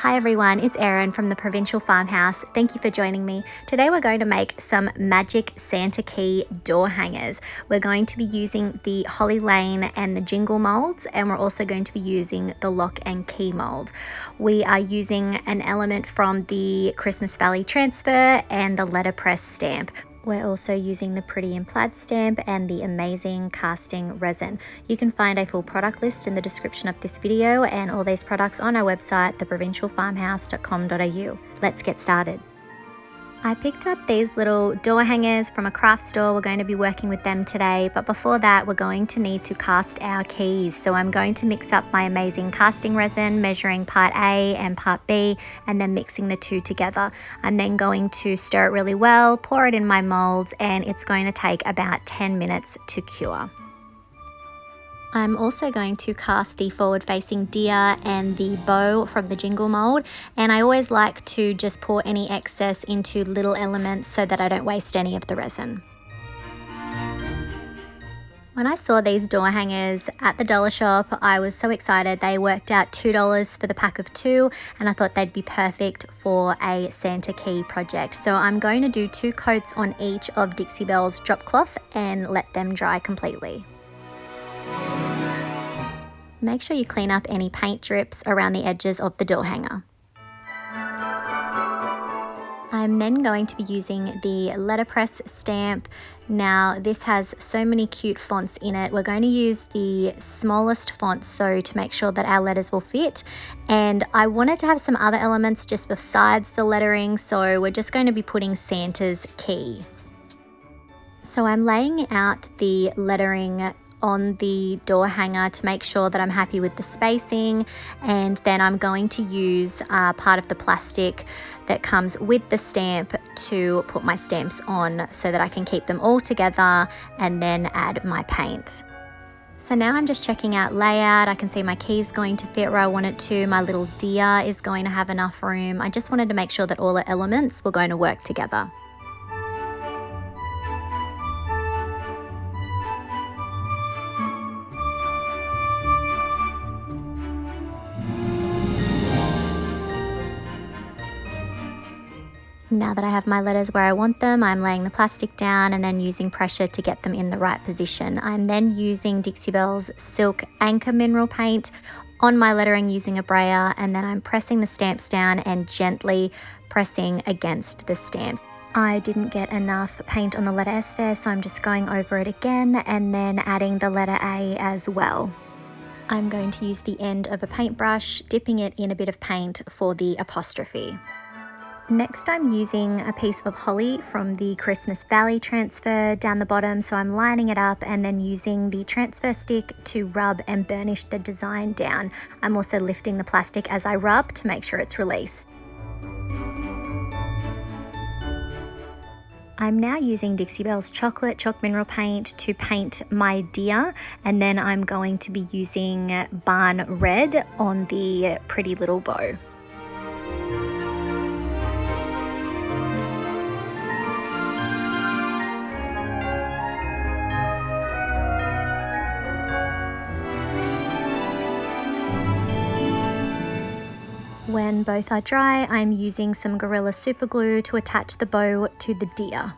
Hi everyone, it's Erin from the Provincial Farmhouse. Thank you for joining me. Today we're going to make some magic Santa key door hangers. We're going to be using the Holly Lane and the Jingle molds, and we're also going to be using the lock and key mold. We are using an element from the Christmas Valley transfer and the Letterpress stamp. We're also using the Pretty in Plaid stamp and the amazing casting resin. You can find a full product list in the description of this video and all these products on our website, theprovincialfarmhouse.com.au. Let's get started. I picked up these little door hangers from a craft store. We're going to be working with them today, but before that we're going to need to cast our keys. So I'm going to mix up my amazing casting resin, measuring part A and part B, and then mixing the two together. I'm then going to stir it really well, pour it in my molds, and it's going to take about 10 minutes to cure. I'm also going to cast the forward-facing deer and the bow from the Jingle mold, and I always like to just pour any excess into little elements so that I don't waste any of the resin. When I saw these door hangers at the dollar shop, I was so excited. They worked out $2 for the pack of 2, and I thought they'd be perfect for a Santa key project. So I'm going to do 2 coats on each of Dixie Belle's drop cloth and let them dry completely. Make sure you clean up any paint drips around the edges of the door hanger. I'm then going to be using the Letterpress stamp. Now this has so many cute fonts in it. We're going to use the smallest fonts though to make sure that our letters will fit, and I wanted to have some other elements just besides the lettering, so we're just going to be putting Santa's key. So I'm laying out the lettering on the door hanger to make sure that I'm happy with the spacing, and then I'm going to use part of the plastic that comes with the stamp to put my stamps on so that I can keep them all together and then add my paint. So now I'm just checking out layout. I can see my key's going to fit where I want it to. My little deer is going to have enough room. I just wanted to make sure that all the elements were going to work together. Now that I have my letters where I want them, I'm laying the plastic down and then using pressure to get them in the right position. I'm then using Dixie Belle's Silk Anchor Mineral Paint on my lettering using a brayer, and then I'm pressing the stamps down and gently pressing against the stamps. I didn't get enough paint on the letter S there, so I'm just going over it again and then adding the letter A as well. I'm going to use the end of a paintbrush, dipping it in a bit of paint for the apostrophe. Next I'm using a piece of holly from the Christmas Valley transfer down the bottom, so I'm lining it up and then using the transfer stick to rub and burnish the design down. I'm also lifting the plastic as I rub to make sure it's released. I'm now using Dixie Belle's Chocolate Chalk Mineral Paint to paint my deer, and then I'm going to be using Barn Red on the pretty little bow. When both are dry, I'm using some Gorilla Super Glue to attach the bow to the deer.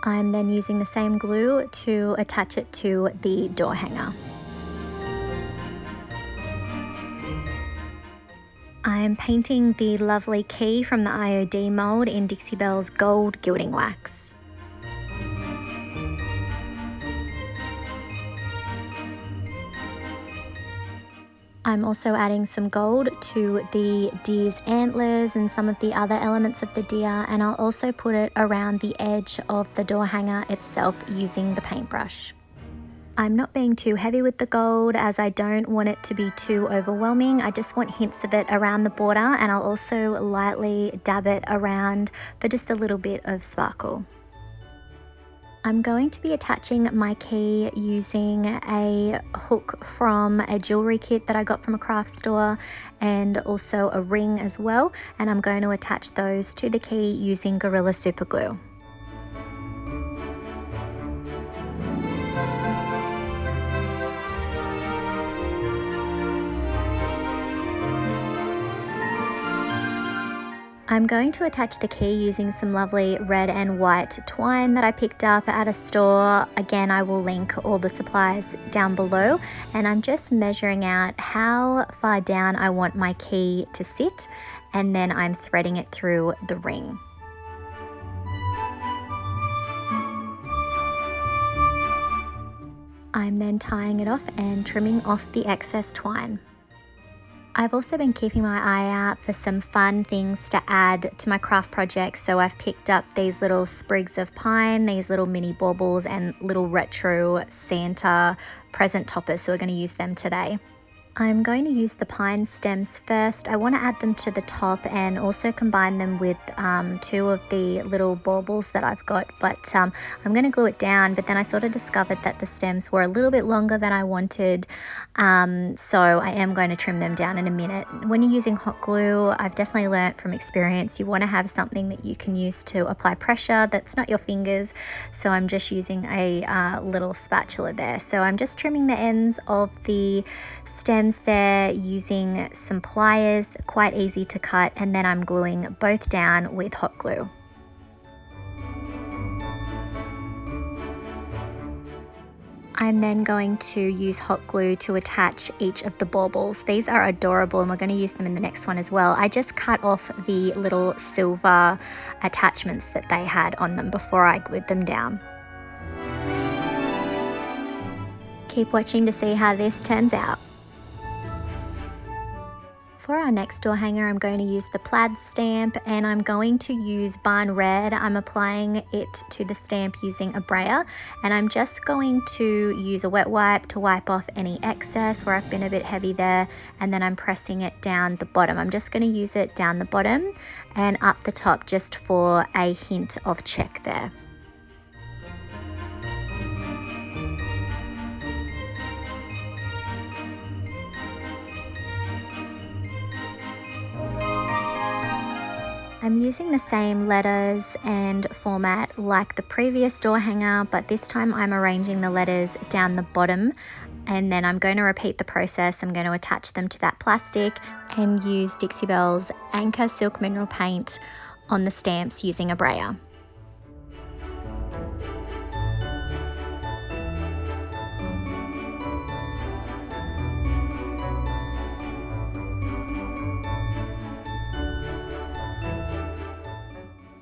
I'm then using the same glue to attach it to the door hanger. I'm painting the lovely key from the IOD mold in Dixie Belle's Gold Gilding Wax. I'm also adding some gold to the deer's antlers and some of the other elements of the deer, and I'll also put it around the edge of the door hanger itself using the paintbrush. I'm not being too heavy with the gold as I don't want it to be too overwhelming. I just want hints of it around the border, and I'll also lightly dab it around for just a little bit of sparkle. I'm going to be attaching my key using a hook from a jewelry kit that I got from a craft store, and also a ring as well, and I'm going to attach those to the key using Gorilla Super Glue. I'm going to attach the key using some lovely red and white twine that I picked up at a store. Again, I will link all the supplies down below, and I'm just measuring out how far down I want my key to sit, and then I'm threading it through the ring. I'm then tying it off and trimming off the excess twine. I've also been keeping my eye out for some fun things to add to my craft projects, so I've picked up these little sprigs of pine, these little mini baubles, and little retro Santa present toppers, so we're going to use them today. I'm going to use the pine stems first. I want to add them to the top and also combine them with two of the little baubles that I've got, but I'm going to glue it down, but then I sort of discovered that the stems were a little bit longer than I wanted, so I am going to trim them down in a minute. When you're using hot glue, I've definitely learnt from experience, you want to have something that you can use to apply pressure that's not your fingers, so I'm just using a little spatula there. So I'm just trimming the ends of the stems there using some pliers, quite easy to cut, and then I'm gluing both down with hot glue. I'm then going to use hot glue to attach each of the baubles. These are adorable and we're going to use them in the next one as well. I just cut off the little silver attachments that they had on them before I glued them down. Keep watching to see how this turns out. For our next door hanger, I'm going to use the Plaid stamp, and I'm going to use Barn Red. I'm applying it to the stamp using a brayer, and I'm just going to use a wet wipe to wipe off any excess where I've been a bit heavy there, and then I'm pressing it down the bottom. I'm just going to use it down the bottom and up the top just for a hint of check there. I'm using the same letters and format like the previous door hanger, but this time I'm arranging the letters down the bottom, and then I'm going to repeat the process. I'm going to attach them to that plastic and use Dixie Belle's Anchor Silk Mineral Paint on the stamps using a brayer.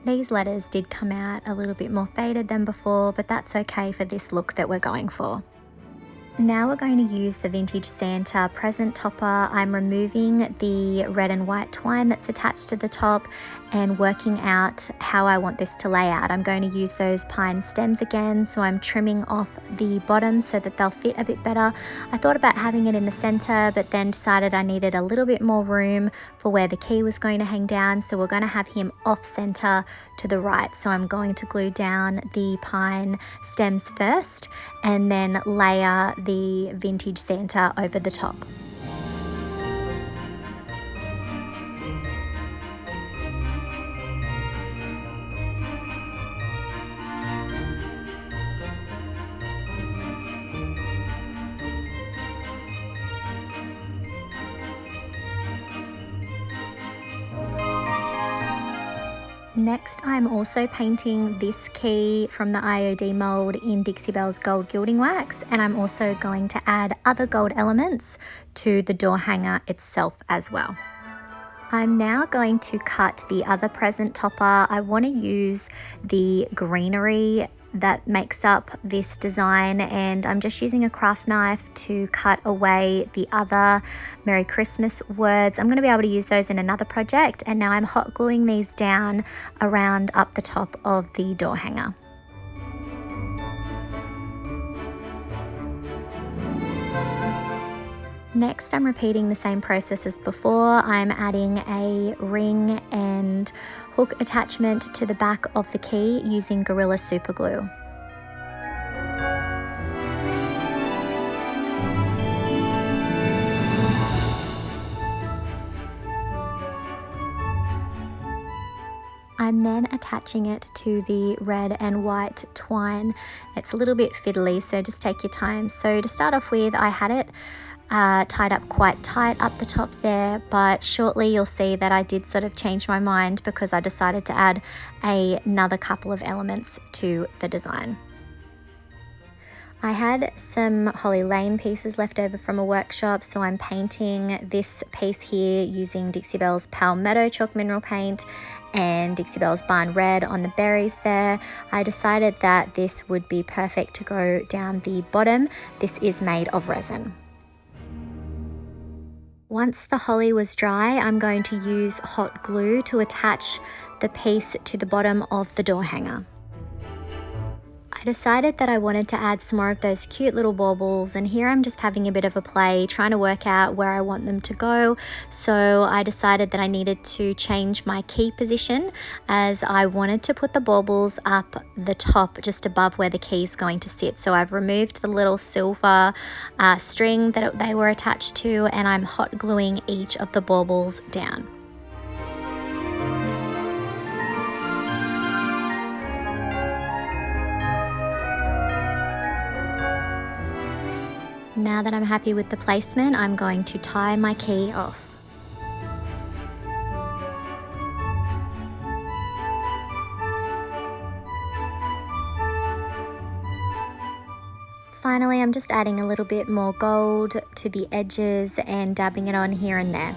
These letters did come out a little bit more faded than before, but that's okay for this look that we're going for. Now we're going to use the Vintage Santa present topper. I'm removing the red and white twine that's attached to the top and working out how I want this to lay out. I'm going to use those pine stems again, so I'm trimming off the bottom so that they'll fit a bit better. I thought about having it in the center, but then decided I needed a little bit more room for where the key was going to hang down, so we're going to have him off center to the right. So I'm going to glue down the pine stems first and then layer the Vintage Santa over the top. Next, I'm also painting this key from the IOD mould in Dixie Belle's Gold Gilding Wax, and I'm also going to add other gold elements to the door hanger itself as well. I'm now going to cut the other present topper. I want to use the greenery that makes up this design, and I'm just using a craft knife to cut away the other Merry Christmas words. I'm going to be able to use those in another project, and now I'm hot gluing these down around up the top of the door hanger. Next, I'm repeating the same process as before. I'm adding a ring and hook attachment to the back of the key using Gorilla Super Glue. I'm then attaching it to the red and white twine. It's a little bit fiddly, so just take your time. So to start off with, I had it tied up quite tight up the top there, but shortly you'll see that I did sort of change my mind because I decided to add another couple of elements to the design. I had some Holly Lane pieces left over from a workshop, so I'm painting this piece here using Dixie Belle's Palmetto chalk mineral paint and Dixie Belle's Barn Red on the berries there. I decided that this would be perfect to go down the bottom. This is made of resin. Once the holly was dry, I'm going to use hot glue to attach the piece to the bottom of the door hanger. I decided that I wanted to add some more of those cute little baubles, and here I'm just having a bit of a play trying to work out where I want them to go. So I decided that I needed to change my key position, as I wanted to put the baubles up the top just above where the key is going to sit. So I've removed the little silver string that they were attached to, and I'm hot gluing each of the baubles down. Now that I'm happy with the placement, I'm going to tie my key off. Finally, I'm just adding a little bit more gold to the edges and dabbing it on here and there.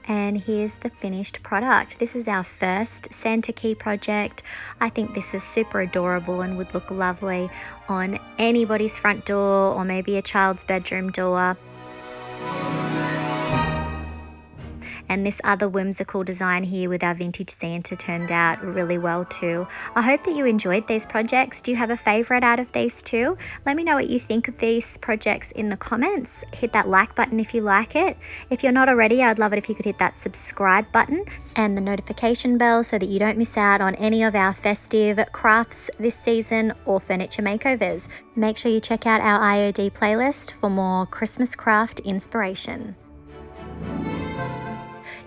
And here's the finished product. This is our first Santa key project. I think this is super adorable and would look lovely on anybody's front door or maybe a child's bedroom door. And this other whimsical design here with our vintage Santa turned out really well too. I hope that you enjoyed these projects. Do you have a favorite out of these two? Let me know what you think of these projects in the comments. Hit that like button if you like it. If you're not already, I'd love it if you could hit that subscribe button and the notification bell so that you don't miss out on any of our festive crafts this season or furniture makeovers. Make sure you check out our IOD playlist for more Christmas craft inspiration.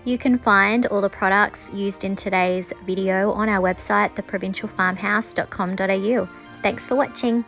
You can find all the products used in today's video on our website, theprovincialfarmhouse.com.au. Thanks for watching.